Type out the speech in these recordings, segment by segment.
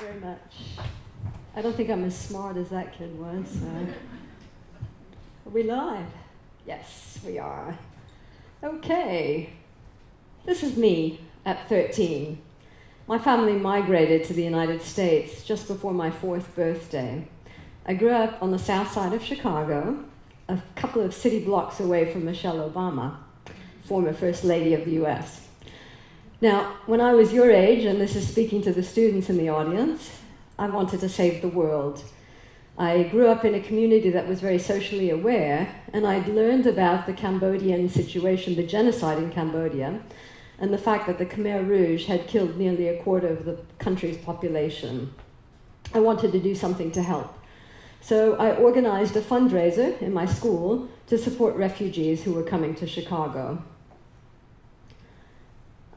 you very much. I don't think I'm as smart as that kid was. So. Are we live? Yes, we are. Okay. This is me at 13. My family migrated to the United States just before my 4th birthday. I grew up on the south side of Chicago, a couple of city blocks away from Michelle Obama, former First Lady of the US. Now, when I was your age, and this is speaking to the students in the audience, I wanted to save the world. I grew up in a community that was very socially aware, and I'd learned about the Cambodian situation, the genocide in Cambodia, and the fact that the Khmer Rouge had killed nearly a quarter of the country's population. I wanted to do something to help. So I organized a fundraiser in my school to support refugees who were coming to Chicago.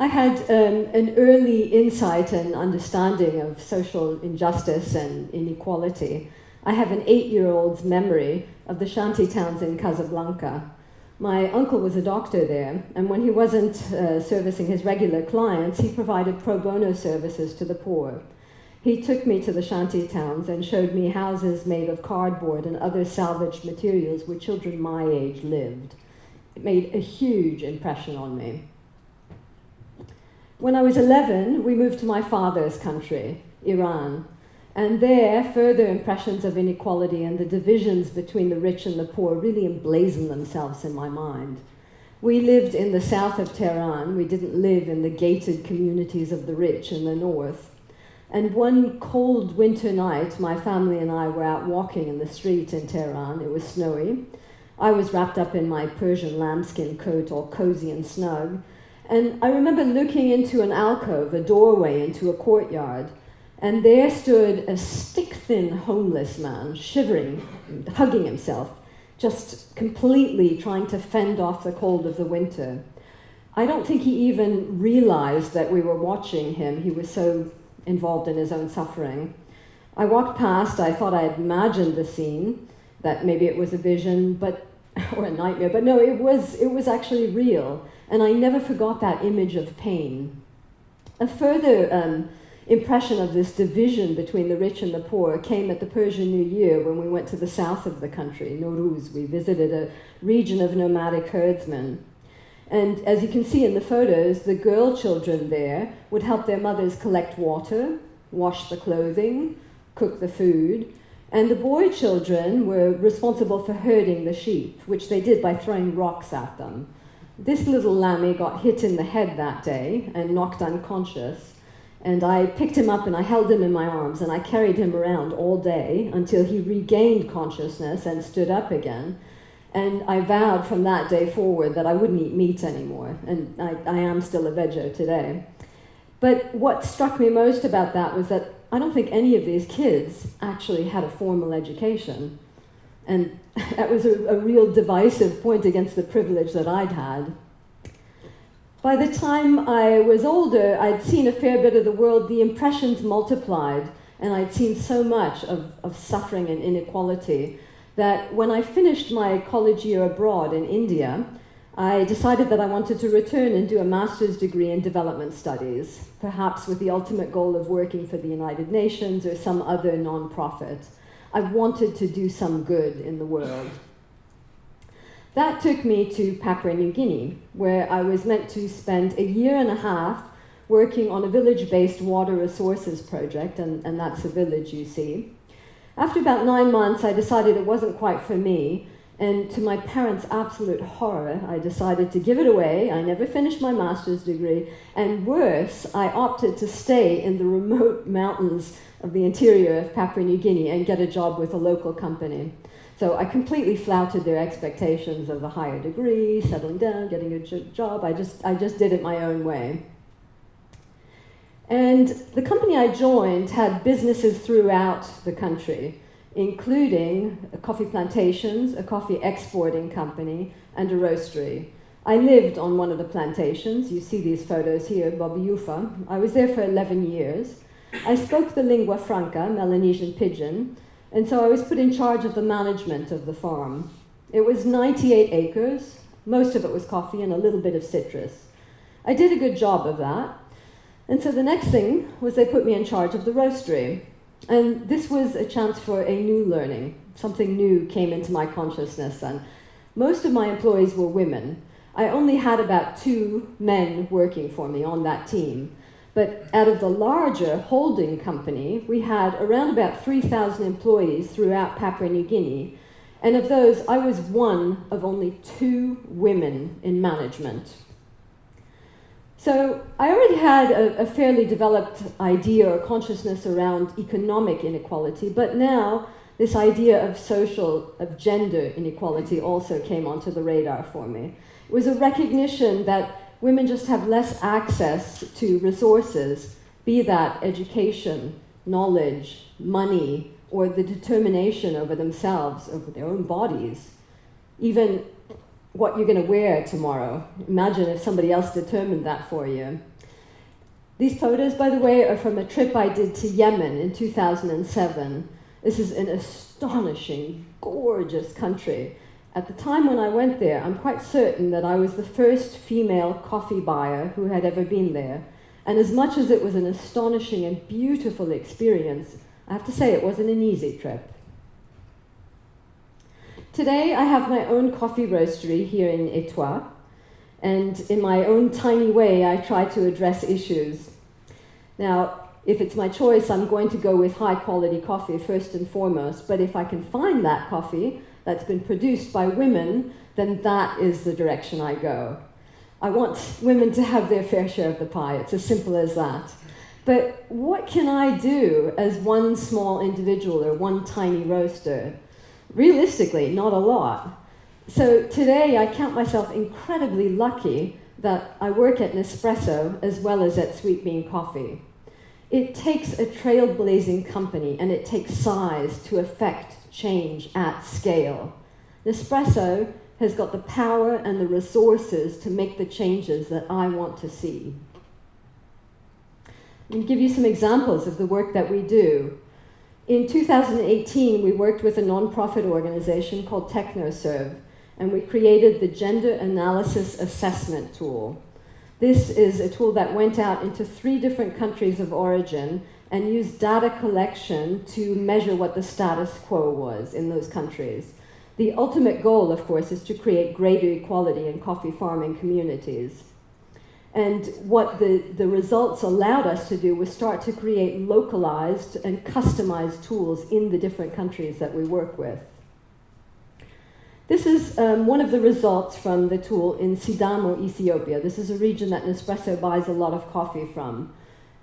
I had an early insight and understanding of social injustice and inequality. I have an 8-year-old's memory of the shanty towns in Casablanca. My uncle was a doctor there, and when he wasn't servicing his regular clients, he provided pro bono services to the poor. He took me to the shanty towns and showed me houses made of cardboard and other salvaged materials where children my age lived. It made a huge impression on me. When I was 11, we moved to my father's country, Iran, and there further impressions of inequality and the divisions between the rich and the poor really emblazoned themselves in my mind. We lived in the south of Tehran. We didn't live in the gated communities of the rich in the north. And one cold winter night, my family and I were out walking in the street in Tehran. It was snowy. I was wrapped up in my Persian lambskin coat, all cozy and snug. And I remember looking into an alcove, a doorway into a courtyard, and there stood a stick-thin homeless man, shivering, hugging himself, just completely trying to fend off the cold of the winter. I don't think he even realized that we were watching him. He was so involved in his own suffering. I walked past. I thought I had imagined the scene, that maybe it was a vision, or a nightmare, but no, it was actually real. And I never forgot that image of pain. A further impression of this division between the rich and the poor came at the Persian New Year when we went to the south of the country, Nowruz. We visited a region of nomadic herdsmen. And as you can see in the photos, the girl children there would help their mothers collect water, wash the clothing, cook the food, and the boy children were responsible for herding the sheep, which they did by throwing rocks at them. This little lammy got hit in the head that day and knocked unconscious, and I picked him up and I held him in my arms and I carried him around all day until he regained consciousness and stood up again. And I vowed from that day forward that I wouldn't eat meat anymore, and I am still a veggie today. But what struck me most about that was that I don't think any of these kids actually had a formal education. And that was a real divisive point against the privilege that I'd had. By the time I was older, I'd seen a fair bit of the world. The impressions multiplied, and I'd seen so much of suffering and inequality that when I finished my college year abroad in India, I decided that I wanted to return and do a master's degree in development studies, perhaps with the ultimate goal of working for the United Nations or some other nonprofit. I wanted to do some good in the world. That took me to Papua New Guinea, where I was meant to spend a year and a half working on a village-based water resources project, and that's a village you see. After about 9 months, I decided it wasn't quite for me, and to my parents' absolute horror, I decided to give it away. I never finished my master's degree, and worse, I opted to stay in the remote mountains of the interior of Papua New Guinea and get a job with a local company. So I completely flouted their expectations of a higher degree, settling down, getting a job. I just did it my own way. And the company I joined had businesses throughout the country, including coffee plantations, a coffee exporting company, and a roastery. I lived on one of the plantations. You see these photos here, Bobbyufa. I was there for 11 years. I spoke the lingua franca, Melanesian Pidgin, and so I was put in charge of the management of the farm. It was 98 acres. Most of it was coffee and a little bit of citrus. I did a good job of that. And so the next thing was they put me in charge of the Roastery. And this was a chance for a new learning. Something new came into my consciousness, and most of my employees were women. I only had about 2 men working for me on that team. But out of the larger holding company, we had around about 3,000 employees throughout Papua New Guinea. And of those, I was one of only 2 women in management. So I already had a fairly developed idea or consciousness around economic inequality, but now this idea of gender inequality also came onto the radar for me. It was a recognition that women just have less access to resources, be that education, knowledge, money, or the determination over themselves, over their own bodies, even what you're going to wear tomorrow. Imagine if somebody else determined that for you. These photos, by the way, are from a trip I did to Yemen in 2007. This is an astonishing, gorgeous country. At the time when I went there, I'm quite certain that I was the first female coffee buyer who had ever been there. And as much as it was an astonishing and beautiful experience, I have to say it wasn't an easy trip. Today, I have my own coffee roastery here in Etoile, and in my own tiny way, I try to address issues. Now, if it's my choice, I'm going to go with high-quality coffee first and foremost, but if I can find that coffee that's been produced by women, then that is the direction I go. I want women to have their fair share of the pie. It's as simple as that. But what can I do as one small individual or one tiny roaster? Realistically, not a lot. So today I count myself incredibly lucky that I work at Nespresso as well as at Sweet Bean Coffee. It takes a trailblazing company and it takes size to affect change at scale. Nespresso has got the power and the resources to make the changes that I want to see. Let me give you some examples of the work that we do. In 2018, we worked with a nonprofit organization called TechnoServe, and we created the Gender Analysis Assessment Tool. This is a tool that went out into 3 different countries of origin and used data collection to measure what the status quo was in those countries. The ultimate goal, of course, is to create greater equality in coffee farming communities. And what the results allowed us to do was start to create localized and customized tools in the different countries that we work with. This is one of the results from the tool in Sidamo, Ethiopia. This is a region that Nespresso buys a lot of coffee from.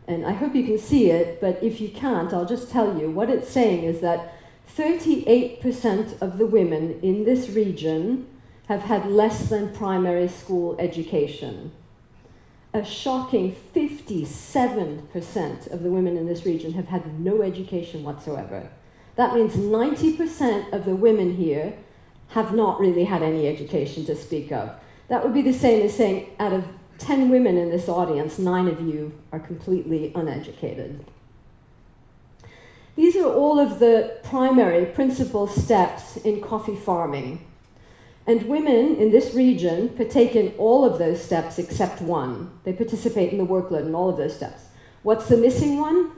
And I hope you can see it, but if you can't, I'll just tell you. What it's saying is that 38% of the women in this region have had less than primary school education. A shocking 57% of the women in this region have had no education whatsoever. That means 90% of the women here have not really had any education to speak of. That would be the same as saying out of 10 women in this audience, 9 of you are completely uneducated. These are all of the primary principal steps in coffee farming. And women in this region partake in all of those steps except one. They participate in the workload in all of those steps. What's the missing one?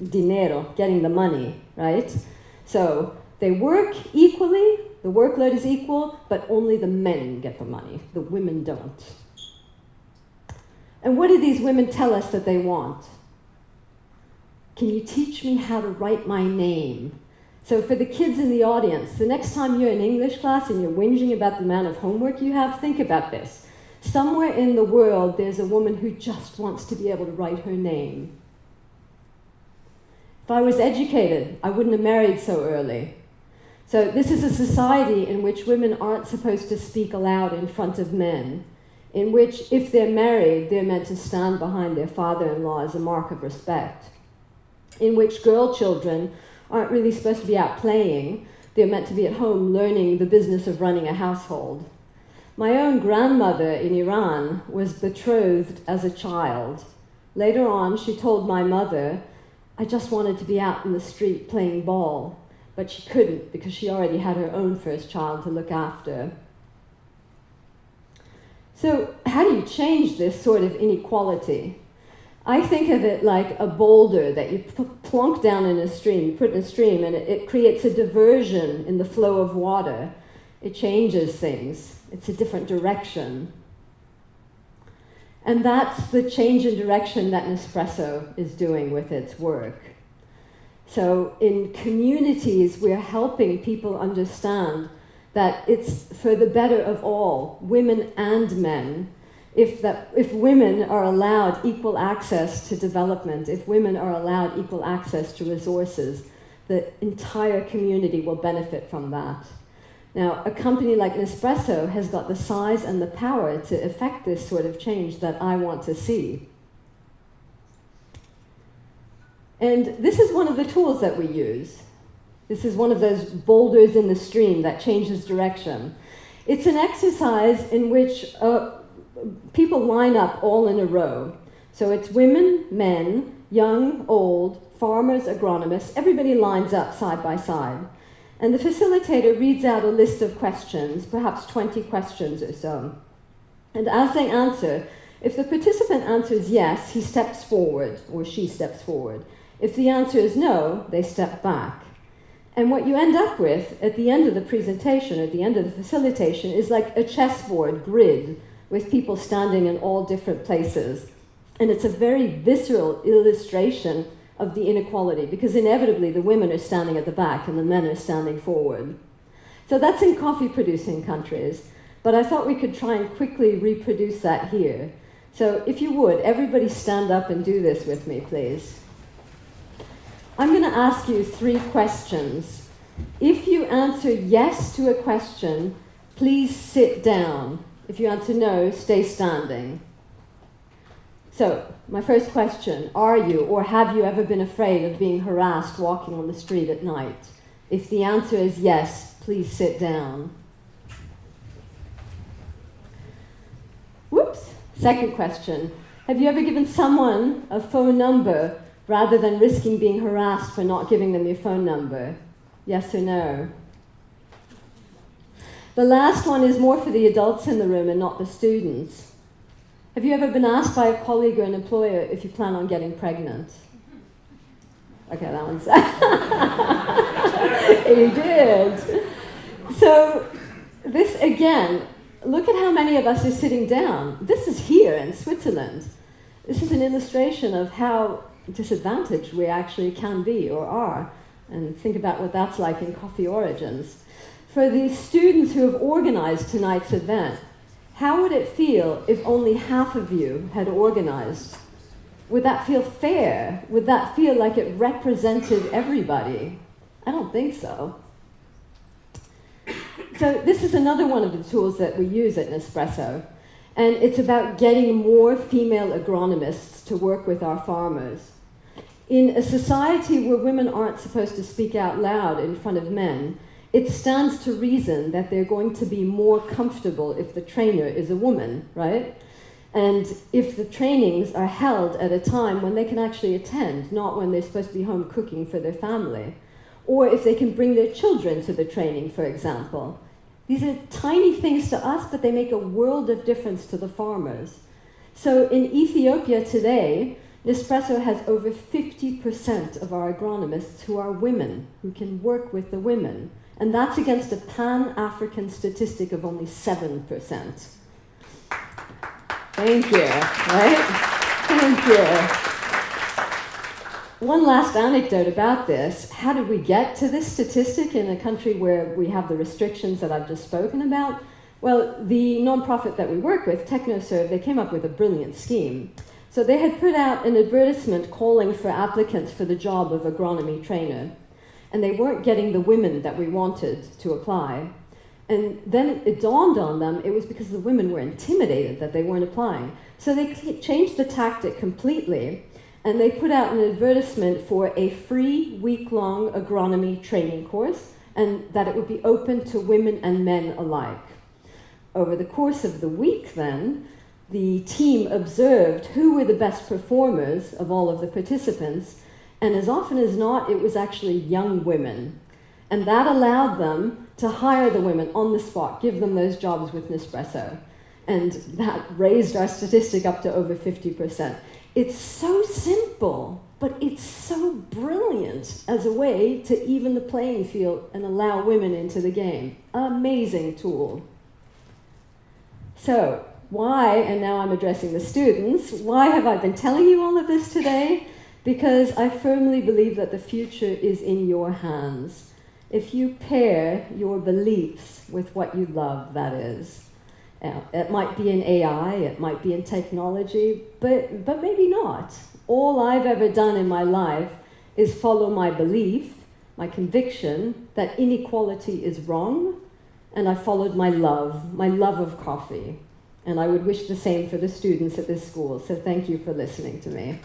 Dinero, getting the money, right? So they work equally, the workload is equal, but only the men get the money. The women don't. And what do these women tell us that they want? Can you teach me how to write my name? So for the kids in the audience, the next time you're in English class and you're whinging about the amount of homework you have, think about this. Somewhere in the world, there's a woman who just wants to be able to write her name. If I was educated, I wouldn't have married so early. So this is a society in which women aren't supposed to speak aloud in front of men, in which if they're married, they're meant to stand behind their father-in-law as a mark of respect, in which girl children aren't really supposed to be out playing. They're meant to be at home learning the business of running a household. My own grandmother in Iran was betrothed as a child. Later on, she told my mother, I just wanted to be out in the street playing ball, but she couldn't because she already had her own first child to look after. So how do you change this sort of inequality? I think of it like a boulder that you plonk down in a stream, you put in a stream, and it creates a diversion in the flow of water. It changes things. It's a different direction. And that's the change in direction that Nespresso is doing with its work. So in communities, we're helping people understand that it's for the better of all, women and men. If women are allowed equal access to development, if women are allowed equal access to resources, the entire community will benefit from that. Now, a company like Nespresso has got the size and the power to effect this sort of change that I want to see. And this is one of the tools that we use. This is one of those boulders in the stream that changes direction. It's an exercise in which people line up all in a row. So it's women, men, young, old, farmers, agronomists, everybody lines up side by side. And the facilitator reads out a list of questions, perhaps 20 questions or so. And as they answer, if the participant answers yes, he steps forward, or she steps forward. If the answer is no, they step back. And what you end up with at the end of the presentation, at the end of the facilitation, is like a chessboard grid with people standing in all different places. And it's a very visceral illustration of the inequality, because inevitably the women are standing at the back and the men are standing forward. So that's in coffee-producing countries, but I thought we could try and quickly reproduce that here. So if you would, everybody stand up and do this with me, please. I'm going to ask you 3 questions. If you answer yes to a question, please sit down. If you answer no, stay standing. So, my first question, are you or have you ever been afraid of being harassed walking on the street at night? If the answer is yes, please sit down. Whoops. Second question, have you ever given someone a phone number rather than risking being harassed for not giving them your phone number? Yes or no? The last one is more for the adults in the room and not the students. Have you ever been asked by a colleague or an employer if you plan on getting pregnant? Okay, that one's... He did. So this, again, look at how many of us are sitting down. This is here in Switzerland. This is an illustration of how disadvantaged we actually can be or are. And think about what that's like in Coffee Origins. For the students who have organized tonight's event, how would it feel if only half of you had organized? Would that feel fair? Would that feel like it represented everybody? I don't think so. So this is another one of the tools that we use at Nespresso, and it's about getting more female agronomists to work with our farmers. In a society where women aren't supposed to speak out loud in front of men, it stands to reason that they're going to be more comfortable if the trainer is a woman, right? And if the trainings are held at a time when they can actually attend, not when they're supposed to be home cooking for their family. Or if they can bring their children to the training, for example. These are tiny things to us, but they make a world of difference to the farmers. So in Ethiopia today, Nespresso has over 50% of our agronomists who are women, who can work with the women. And that's against a Pan-African statistic of only 7%. Thank you, right? Thank you. One last anecdote about this. How did we get to this statistic in a country where we have the restrictions that I've just spoken about? Well, the nonprofit that we work with, TechnoServe, they came up with a brilliant scheme. So they had put out an advertisement calling for applicants for the job of agronomy trainer. And they weren't getting the women that we wanted to apply. And then it dawned on them it was because the women were intimidated that they weren't applying. So they changed the tactic completely, and they put out an advertisement for a free week-long agronomy training course, and that it would be open to women and men alike. Over the course of the week then, the team observed who were the best performers of all of the participants, and as often as not, it was actually young women. And that allowed them to hire the women on the spot, give them those jobs with Nespresso. And that raised our statistic up to over 50%. It's so simple, but it's so brilliant as a way to even the playing field and allow women into the game. Amazing tool. So, why, and now I'm addressing the students, why have I been telling you all of this today? Because I firmly believe that the future is in your hands. If you pair your beliefs with what you love, that is. It might be in AI, it might be in technology, but maybe not. All I've ever done in my life is follow my belief, my conviction that inequality is wrong, and I followed my love of coffee. And I would wish the same for the students at this school. So thank you for listening to me.